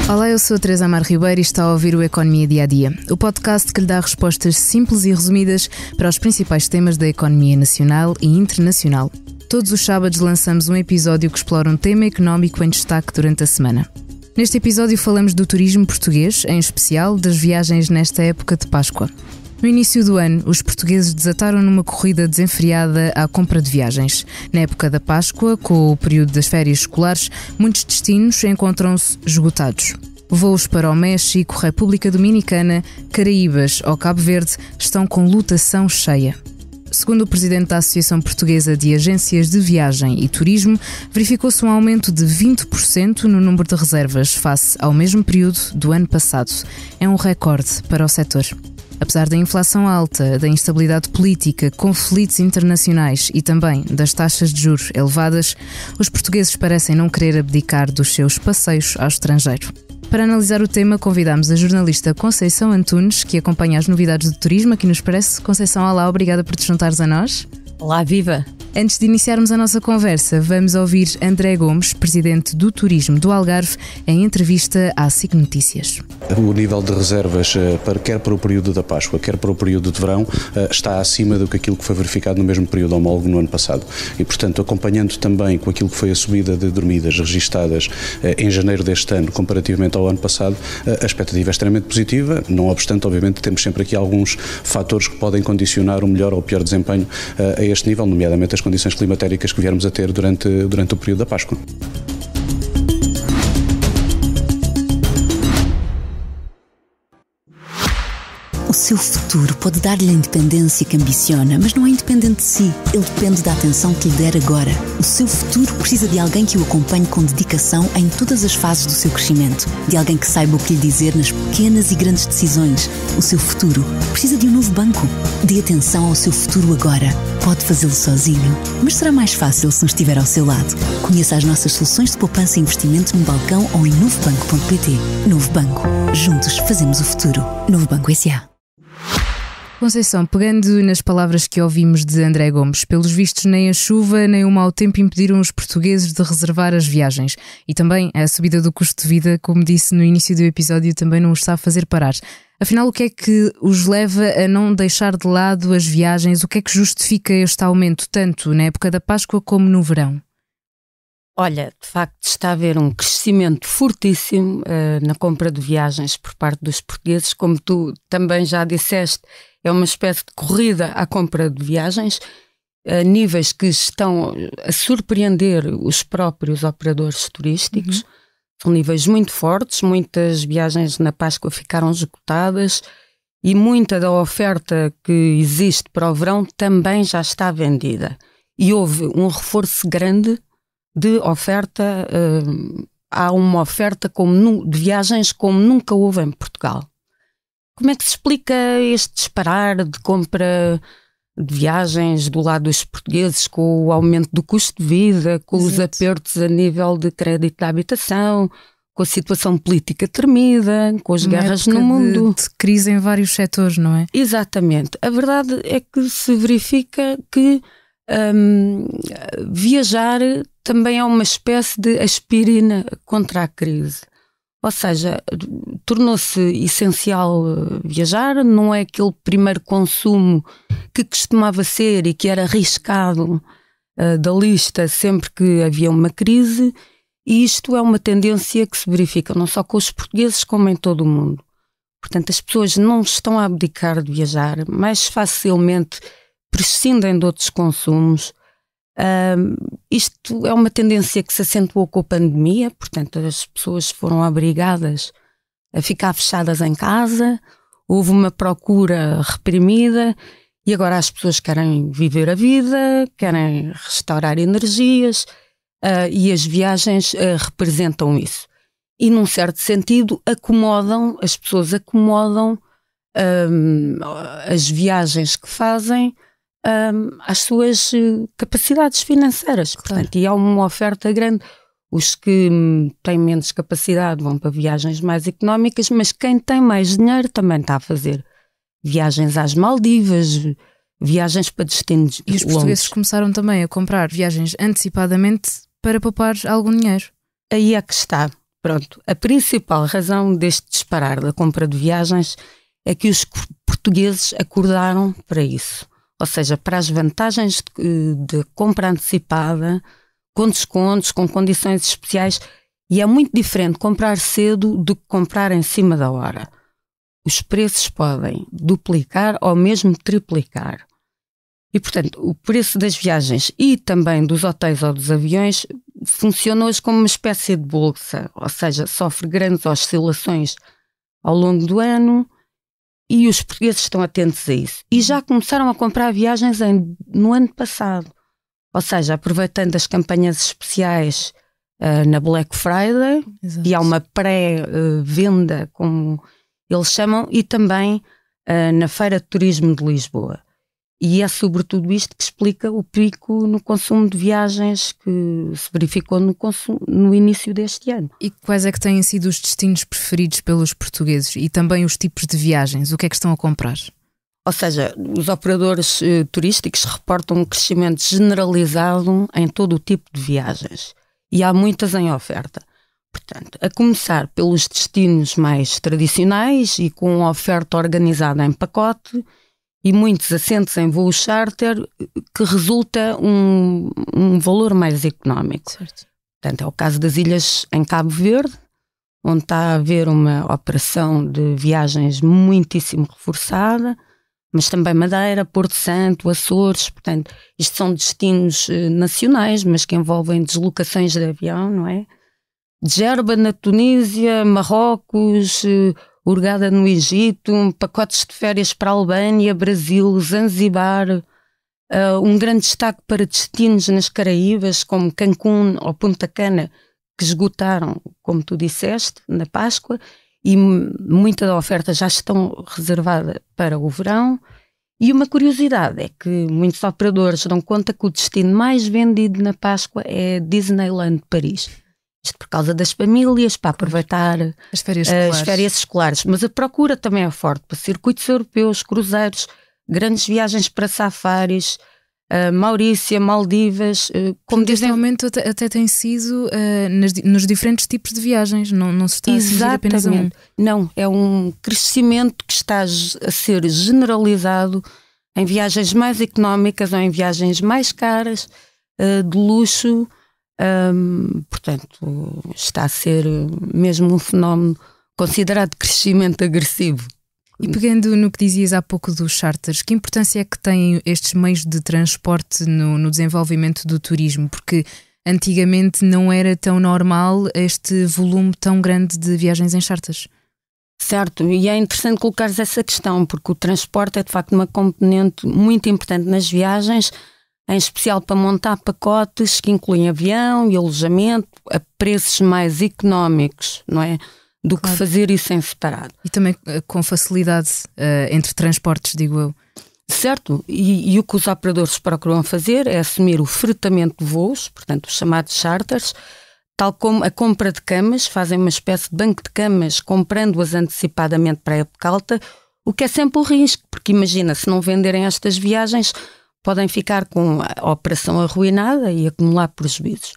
Olá, eu sou a Teresa Amar Ribeiro e está a ouvir o Economia Dia a Dia, o podcast que lhe dá respostas simples e resumidas para os principais temas da economia nacional e internacional. Todos os sábados lançamos um episódio que explora um tema económico em destaque durante a semana. Neste episódio falamos do turismo português, em especial das viagens nesta época de Páscoa. No início do ano, os portugueses desataram numa corrida desenfreada à compra de viagens. Na época da Páscoa, com o período das férias escolares, muitos destinos encontram-se esgotados. Voos para o México, República Dominicana, Caraíbas ou Cabo Verde estão com lotação cheia. Segundo o presidente da Associação Portuguesa de Agências de Viagem e Turismo, verificou-se um aumento de 20% no número de reservas face ao mesmo período do ano passado. É um recorde para o setor. Apesar da inflação alta, da instabilidade política, conflitos internacionais e também das taxas de juros elevadas, os portugueses parecem não querer abdicar dos seus passeios ao estrangeiro. Para analisar o tema, convidamos a jornalista Conceição Antunes, que acompanha as novidades do turismo aqui no Expresso. Conceição, olá, obrigada por te juntares a nós. Olá, viva! Antes de iniciarmos a nossa conversa, vamos ouvir André Gomes, presidente do Turismo do Algarve, em entrevista à SIC Notícias. O nível de reservas, quer para o período da Páscoa, quer para o período de verão, está acima do que aquilo que foi verificado no mesmo período homólogo no ano passado. E, portanto, acompanhando também com aquilo que foi a subida de dormidas registadas em janeiro deste ano, comparativamente ao ano passado, a expectativa é extremamente positiva. Não obstante, obviamente, temos sempre aqui alguns fatores que podem condicionar o melhor ou o pior desempenho a este nível, nomeadamente as condições climatéricas que viermos a ter durante o período da Páscoa. O seu futuro pode dar-lhe a independência que ambiciona, mas não é independente de si. Ele depende da atenção que lhe der agora. O seu futuro precisa de alguém que o acompanhe com dedicação em todas as fases do seu crescimento. De alguém que saiba o que lhe dizer nas pequenas e grandes decisões. O seu futuro precisa de um novo banco. Dê atenção ao seu futuro agora. Pode fazê-lo sozinho, mas será mais fácil se não estiver ao seu lado. Conheça as nossas soluções de poupança e investimento no balcão ou em novobanco.pt. Novo Banco. Juntos fazemos o futuro. Novo Banco S.A. Conceição, pegando nas palavras que ouvimos de André Gomes, pelos vistos nem a chuva nem o mau tempo impediram os portugueses de reservar as viagens. E também a subida do custo de vida, como disse no início do episódio, também não os está a fazer parar. Afinal, o que é que os leva a não deixar de lado as viagens? O que é que justifica este aumento, tanto na época da Páscoa como no verão? Olha, de facto está a haver um crescimento fortíssimo na compra de viagens por parte dos portugueses. Como tu também já disseste, é uma espécie de corrida à compra de viagens, a níveis que estão a surpreender os próprios operadores turísticos. São níveis muito fortes, muitas viagens na Páscoa ficaram esgotadas e muita da oferta que existe para o verão também já está vendida. E houve um reforço grande de oferta, há uma oferta de viagens como nunca houve em Portugal. Como é que se explica este disparar de compra de viagens do lado dos portugueses, com o aumento do custo de vida, com os apertos a nível de crédito de habitação, com a situação política tremida, com as guerras no mundo? De crise em vários setores, não é? Exatamente. A verdade é que se verifica que viajar também é uma espécie de aspirina contra a crise. Ou seja, tornou-se essencial viajar, não é aquele primeiro consumo que costumava ser e que era arriscado da lista sempre que havia uma crise, e isto é uma tendência que se verifica não só com os portugueses como em todo o mundo. Portanto, as pessoas não estão a abdicar de viajar, mais facilmente prescindem de outros consumos. Isto é uma tendência que se acentuou com a pandemia, portanto as pessoas foram obrigadas a ficar fechadas em casa, houve uma procura reprimida e agora as pessoas querem viver a vida, querem restaurar energias, e as viagens representam isso. E num certo sentido as pessoas acomodam as viagens que fazem às suas capacidades financeiras. Claro. Portanto, e há uma oferta grande. Os que têm menos capacidade vão para viagens mais económicas, mas quem tem mais dinheiro também está a fazer viagens às Maldivas, viagens para destinos E os portugueses começaram também a comprar viagens antecipadamente para poupar algum dinheiro. Aí é que está. Pronto, a principal razão deste disparar da compra de viagens é que os portugueses acordaram para isso. Ou seja, para as vantagens de compra antecipada, com descontos, com condições especiais, e é muito diferente comprar cedo do que comprar em cima da hora. Os preços podem duplicar ou mesmo triplicar. E, portanto, o preço das viagens e também dos hotéis ou dos aviões funciona hoje como uma espécie de bolsa, ou seja, sofre grandes oscilações ao longo do ano e os portugueses estão atentos a isso. E já começaram a comprar viagens no ano passado, ou seja, aproveitando as campanhas especiais na Black Friday. Exato. E há uma pré-venda, como eles chamam, e também na Feira de Turismo de Lisboa. E é sobretudo isto que explica o pico no consumo de viagens que se verificou no início deste ano. E quais é que têm sido os destinos preferidos pelos portugueses e também os tipos de viagens? O que é que estão a comprar? Ou seja, os operadores turísticos reportam um crescimento generalizado em todo o tipo de viagens. E há muitas em oferta. Portanto, a começar pelos destinos mais tradicionais e com oferta organizada em pacote, e muitos assentos em voo charter, que resulta um valor mais económico. Certo. Portanto, é o caso das ilhas em Cabo Verde, onde está a haver uma operação de viagens muitíssimo reforçada, mas também Madeira, Porto Santo, Açores. Portanto, isto são destinos nacionais, mas que envolvem deslocações de avião, não é? Djerba na Tunísia, Marrocos, Hurghada no Egito, pacotes de férias para a Albânia, Brasil, Zanzibar, um grande destaque para destinos nas Caraíbas, como Cancún ou Punta Cana, que esgotaram, como tu disseste, na Páscoa, e muita da oferta já estão reservada para o verão. E uma curiosidade é que muitos operadores dão conta que o destino mais vendido na Páscoa é Disneyland Paris. Isto por causa das famílias, para aproveitar as férias escolares. Mas a procura também é forte para circuitos europeus, cruzeiros, grandes viagens para safaris, Maurícia, Maldivas. Como desde o momento até tem sido nos diferentes tipos de viagens, não se está a atingir apenas a um. Não, é um crescimento que está a ser generalizado em viagens mais económicas ou em viagens mais caras, de luxo. Portanto, está a ser mesmo um fenómeno considerado de crescimento agressivo. E pegando no que dizias há pouco dos charters, que importância é que têm estes meios de transporte no desenvolvimento do turismo? Porque antigamente não era tão normal este volume tão grande de viagens em charters. Certo, e é interessante colocares essa questão, porque o transporte é de facto uma componente muito importante nas viagens, em especial para montar pacotes que incluem avião e alojamento a preços mais económicos, não é? Do que fazer isso em separado. E também com facilidade entre transportes, digo eu. Certo, e o que os operadores procuram fazer é assumir o fretamento de voos, portanto os chamados charters, tal como a compra de camas, fazem uma espécie de banco de camas comprando-as antecipadamente para a época alta, o que é sempre um risco, porque imagina, se não venderem estas viagens, podem ficar com a operação arruinada e acumular prejuízos.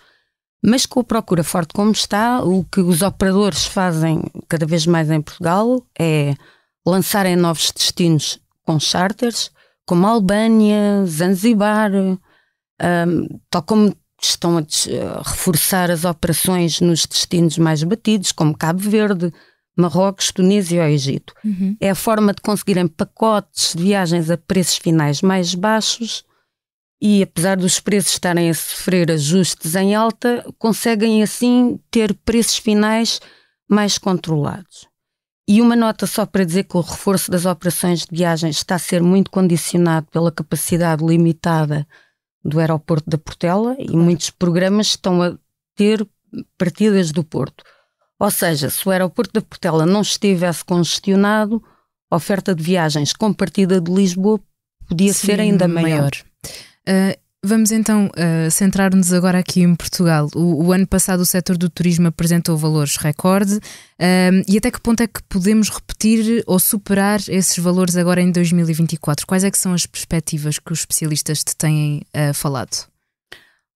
Mas com a procura forte como está, o que os operadores fazem cada vez mais em Portugal é lançarem novos destinos com charters, como Albânia, Zanzibar, tal como estão a reforçar as operações nos destinos mais batidos, como Cabo Verde, Marrocos, Tunísia ou Egito. Uhum. É a forma de conseguirem pacotes de viagens a preços finais mais baixos e, apesar dos preços estarem a sofrer ajustes em alta, conseguem assim ter preços finais mais controlados. E uma nota só para dizer que o reforço das operações de viagens está a ser muito condicionado pela capacidade limitada do aeroporto da Portela e muitos programas estão a ter partidas do Porto. Ou seja, se o aeroporto da Portela não estivesse congestionado, a oferta de viagens com partida de Lisboa podia ser ainda maior. Vamos então centrar-nos agora aqui em Portugal. O ano passado o setor do turismo apresentou valores recorde e até que ponto é que podemos repetir ou superar esses valores agora em 2024? Quais é que são as perspectivas que os especialistas te têm falado?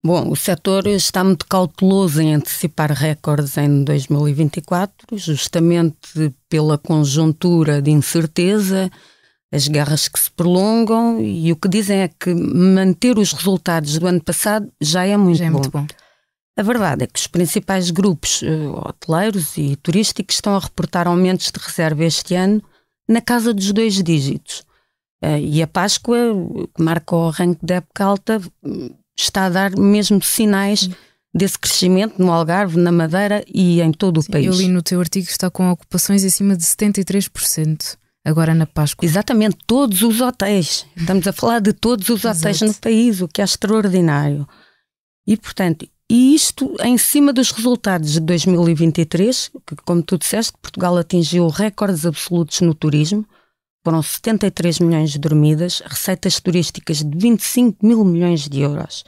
Bom, o setor está muito cauteloso em antecipar recordes em 2024, justamente pela conjuntura de incerteza, as guerras que se prolongam, e o que dizem é que manter os resultados do ano passado já é muito bom. A verdade é que os principais grupos hoteleiros e turísticos estão a reportar aumentos de reserva este ano na casa dos 2 dígitos. E a Páscoa, que marca o arranque da época alta, está a dar mesmo sinais desse crescimento no Algarve, na Madeira e em todo o país. Eu li no teu artigo que está com ocupações acima de 73%, agora na Páscoa. Exatamente, todos os hotéis. Estamos a falar de todos os hotéis no país, o que é extraordinário. E, portanto, isto em cima dos resultados de 2023, que, como tu disseste, Portugal atingiu recordes absolutos no turismo. Foram 73 milhões de dormidas, receitas turísticas de 25 mil milhões de euros,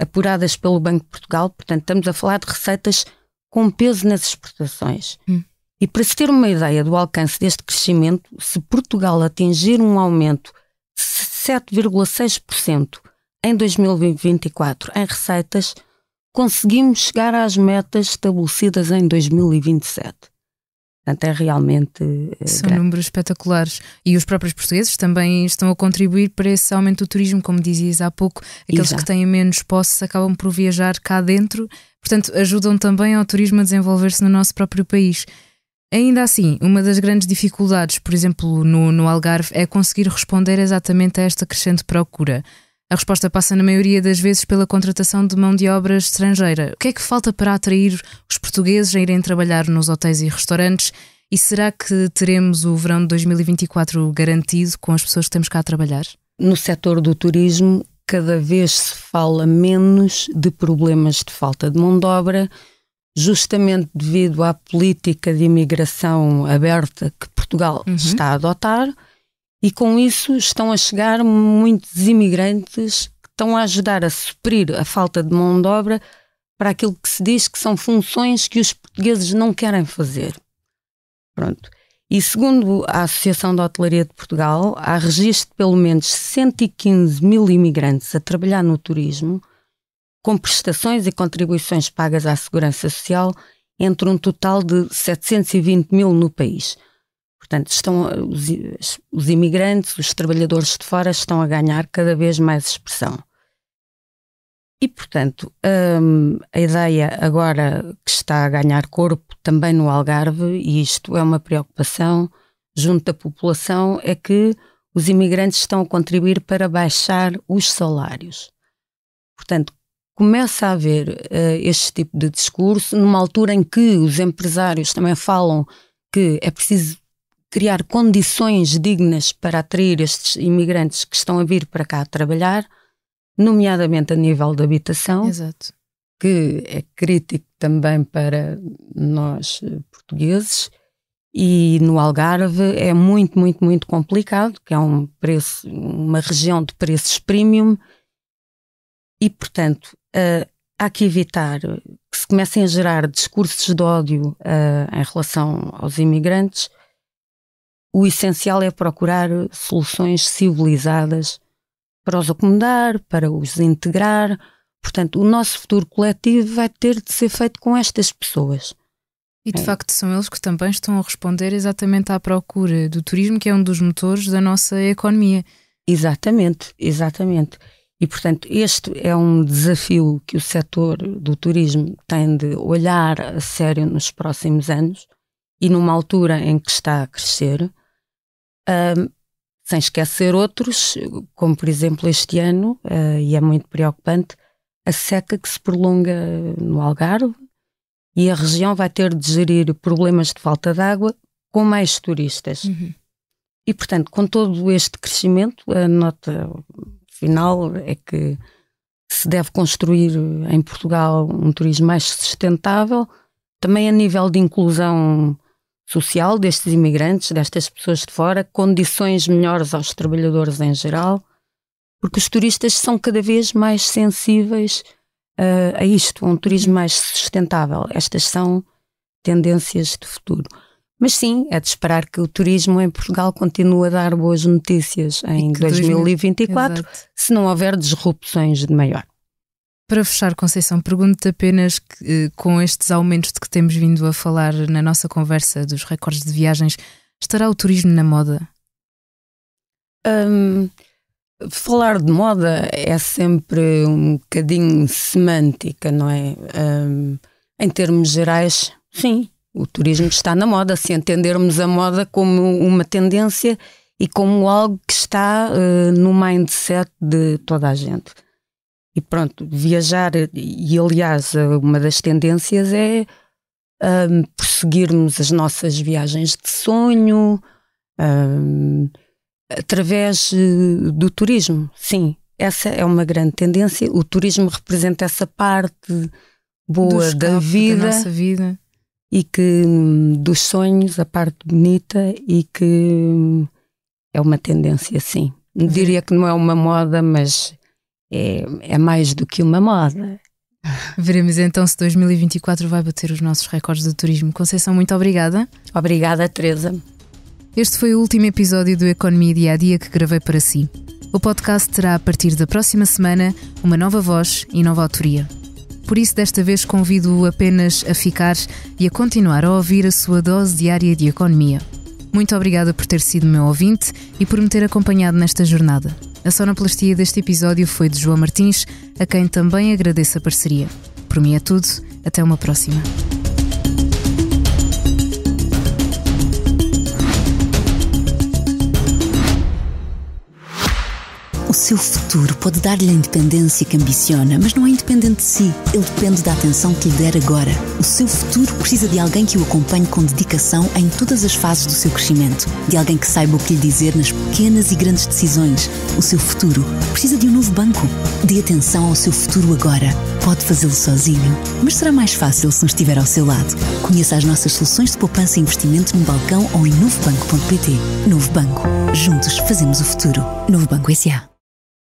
apuradas pelo Banco de Portugal. Portanto, estamos a falar de receitas com peso nas exportações. E para se ter uma ideia do alcance deste crescimento, se Portugal atingir um aumento de 7,6% em 2024 em receitas, conseguimos chegar às metas estabelecidas em 2027. Portanto, é realmente São números espetaculares. E os próprios portugueses também estão a contribuir para esse aumento do turismo, como dizias há pouco. Aqueles que têm menos posses acabam por viajar cá dentro, portanto, ajudam também ao turismo a desenvolver-se no nosso próprio país. Ainda assim, uma das grandes dificuldades, por exemplo, no Algarve, é conseguir responder exatamente a esta crescente procura. A resposta passa na maioria das vezes pela contratação de mão de obra estrangeira. O que é que falta para atrair os portugueses a irem trabalhar nos hotéis e restaurantes? E será que teremos o verão de 2024 garantido com as pessoas que temos cá a trabalhar? No setor do turismo, cada vez se fala menos de problemas de falta de mão de obra, justamente devido à política de imigração aberta que Portugal está a adotar. E com isso estão a chegar muitos imigrantes que estão a ajudar a suprir a falta de mão de obra para aquilo que se diz que são funções que os portugueses não querem fazer. Pronto. E segundo a Associação da Hotelaria de Portugal, há registro de pelo menos 115 mil imigrantes a trabalhar no turismo, com prestações e contribuições pagas à Segurança Social, entre um total de 720 mil no país. Portanto, os imigrantes, os trabalhadores de fora estão a ganhar cada vez mais expressão. E, portanto, a ideia agora que está a ganhar corpo também no Algarve, e isto é uma preocupação junto da população, é que os imigrantes estão a contribuir para baixar os salários. Portanto, começa a haver este tipo de discurso numa altura em que os empresários também falam que é preciso criar condições dignas para atrair estes imigrantes que estão a vir para cá a trabalhar, nomeadamente a nível de habitação. Exato. Que é crítico também para nós portugueses, e no Algarve é muito, muito, muito complicado, que é uma região de preços premium, e portanto há que evitar que se comecem a gerar discursos de ódio em relação aos imigrantes. O essencial é procurar soluções civilizadas para os acomodar, para os integrar. Portanto, o nosso futuro coletivo vai ter de ser feito com estas pessoas. E de facto são eles que também estão a responder exatamente à procura do turismo, que é um dos motores da nossa economia. Exatamente, exatamente. E portanto este é um desafio que o setor do turismo tem de olhar a sério nos próximos anos, e numa altura em que está a crescer, sem esquecer outros, como por exemplo este ano, e é muito preocupante, a seca que se prolonga no Algarve, e a região vai ter de gerir problemas de falta de água com mais turistas. E portanto, com todo este crescimento, a nota final é que se deve construir em Portugal um turismo mais sustentável, também a nível de inclusão social destes imigrantes, destas pessoas de fora, condições melhores aos trabalhadores em geral, porque os turistas são cada vez mais sensíveis a isto, a um turismo mais sustentável. Estas são tendências de futuro. Mas sim, é de esperar que o turismo em Portugal continue a dar boas notícias em 2024, se não houver disrupções de maior. Para fechar, Conceição, pergunto-te apenas que, com estes aumentos de que temos vindo a falar na nossa conversa dos recordes de viagens, estará o turismo na moda? Falar de moda é sempre um bocadinho semântica, não é? Em termos gerais, sim, o turismo está na moda, se entendermos a moda como uma tendência e como algo que está no mindset de toda a gente. E pronto, viajar, e aliás, uma das tendências é prosseguirmos as nossas viagens de sonho através do turismo. Sim, essa é uma grande tendência. O turismo representa essa parte boa da nossa vida e que dos sonhos, a parte bonita, e que é uma tendência, sim. Diria que não é uma moda, mas é mais do que uma moda. Veremos então se 2024 vai bater os nossos recordes do turismo. Conceição, muito obrigada. Obrigada, Teresa. Este foi o último episódio do Economia Dia a Dia que gravei para si. O podcast terá a partir da próxima semana uma nova voz e nova autoria. Por isso, desta vez convido-o apenas a ficar e a continuar a ouvir a sua dose diária de economia. Muito obrigada por ter sido meu ouvinte e por me ter acompanhado nesta jornada. A sonoplastia deste episódio foi de João Martins, a quem também agradeço a parceria. Por mim é tudo, até uma próxima. O seu futuro pode dar-lhe a independência que ambiciona, mas não é independente de si. Ele depende da atenção que lhe der agora. O seu futuro precisa de alguém que o acompanhe com dedicação em todas as fases do seu crescimento. De alguém que saiba o que lhe dizer nas pequenas e grandes decisões. O seu futuro precisa de um novo banco. Dê atenção ao seu futuro agora. Pode fazê-lo sozinho, mas será mais fácil se nos estiver ao seu lado. Conheça as nossas soluções de poupança e investimento no balcão ou em novobanco.pt. Novo Banco. Juntos fazemos o futuro. Novo Banco S.A.